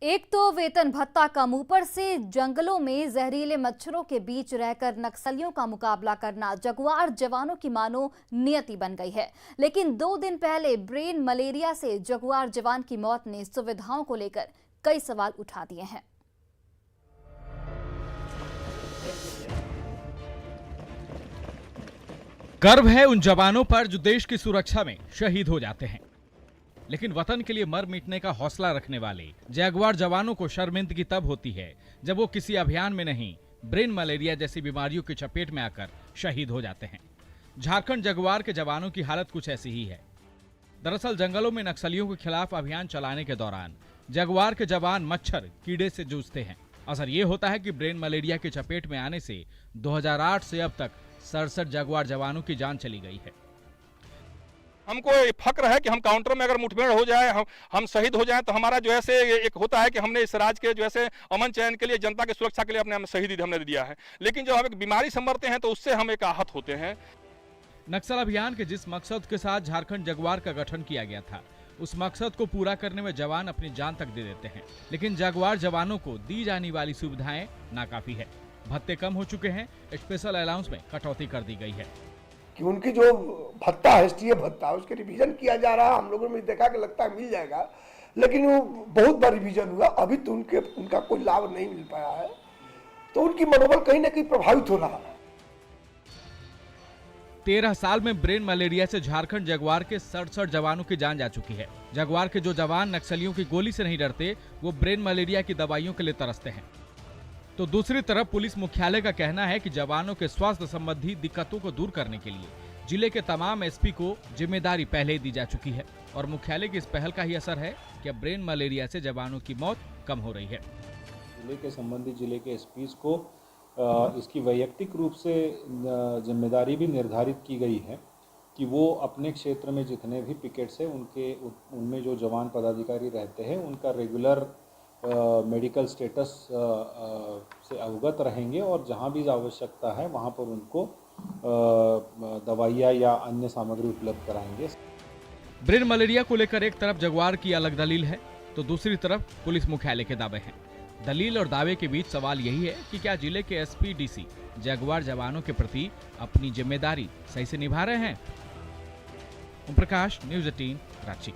एक तो वेतन भत्ता कम, ऊपर से जंगलों में जहरीले मच्छरों के बीच रहकर नक्सलियों का मुकाबला करना जगुआर जवानों की मानो नियति बन गई है। लेकिन 2 दिन पहले ब्रेन मलेरिया से जगुआर जवान की मौत ने सुविधाओं को लेकर कई सवाल उठा दिए हैं। गर्व है उन जवानों पर जो देश की सुरक्षा में शहीद हो जाते हैं, लेकिन वतन के लिए मर मिटने का हौसला रखने वाले जगुआर जवानों को शर्मिंदगी तब होती है जब वो किसी अभियान में नहीं, ब्रेन मलेरिया जैसी बीमारियों की चपेट में आकर शहीद हो जाते हैं। झारखंड जगुआर के जवानों की हालत कुछ ऐसी ही है। दरअसल जंगलों में नक्सलियों के खिलाफ अभियान चलाने के दौरान जगुआर के जवान मच्छर कीड़े से जूझते हैं। असर ये होता है कि ब्रेन मलेरिया की चपेट में आने से 2008 से अब तक 67 जगुआर जवानों की जान चली गई है। हमको फक्र है कि हम काउंटर में अगर मुठभेड़ हो जाए, हम शहीद हो जाएं, तो हमारा जो है से एक होता है कि हमने इस राज्य के जो है अमन चयन के लिए, जनता की सुरक्षा के लिए अपने शहीदी हमने दिया है। लेकिन जब हम एक बीमारी से मरते हैं तो उससे हम एक आहत होते हैं। नक्सल अभियान के जिस मकसद के साथ झारखंड जगुआर का गठन किया गया था, उस मकसद को पूरा करने में जवान अपनी जान तक दे देते हैं, लेकिन जगुआर जवानों को दी जाने वाली सुविधाएं नाकाफी है। भत्ते कम हो चुके हैं, स्पेशल अलाउंस में कटौती कर दी गई है कि उनकी जो भत्ता है, एसटीए भत्ता, उसके रिवीजन किया जा रहा है। हम लोगों ने देखा कि लगता है मिल जाएगा, लेकिन वो बहुत बार रिवीजन हुआ, अभी तो उनका कोई लाभ नहीं मिल पाया है। तो उनकी मनोबल कहीं ना कहीं प्रभावित हो रहा है। 13 साल में ब्रेन मलेरिया से झारखंड जगुआर के 67 जवानों की जान जा चुकी है। जगुआर के जो जवान नक्सलियों की गोली से नहीं डरते, वो ब्रेन मलेरिया की दवाइयों के लिए तरसते हैं। तो दूसरी तरफ पुलिस मुख्यालय का कहना है कि जवानों के स्वास्थ्य संबंधी दिक्कतों को दूर करने के लिए जिले के तमाम एसपी को जिम्मेदारी पहले ही दी जा चुकी है और मुख्यालय की इस पहल का ही असर है कि अब ब्रेन मलेरिया से जवानों की मौत कम हो रही है। जिले के संबंधित जिले के एसपी को इसकी वैयक्तिक रूप से जिम्मेदारी भी निर्धारित की गई है कि वो अपने क्षेत्र में जितने भी पिकेट्स हैं उनमें जो जवान पदाधिकारी रहते हैं उनका रेगुलर मेडिकल स्टेटस से अवगत रहेंगे और जहां भी आवश्यकता है वहां पर उनको दवाइयाँ या अन्य सामग्री उपलब्ध कराएंगे। ब्रेन मलेरिया को लेकर एक तरफ जगुआर की अलग दलील है, तो दूसरी तरफ पुलिस मुख्यालय के दावे हैं। दलील और दावे के बीच सवाल यही है कि क्या जिले के एसपी डीसी जगुआर जवानों के प्रति अपनी जिम्मेदारी सही से निभा रहे हैं। ओम प्रकाश, न्यूज़ 18, रांची।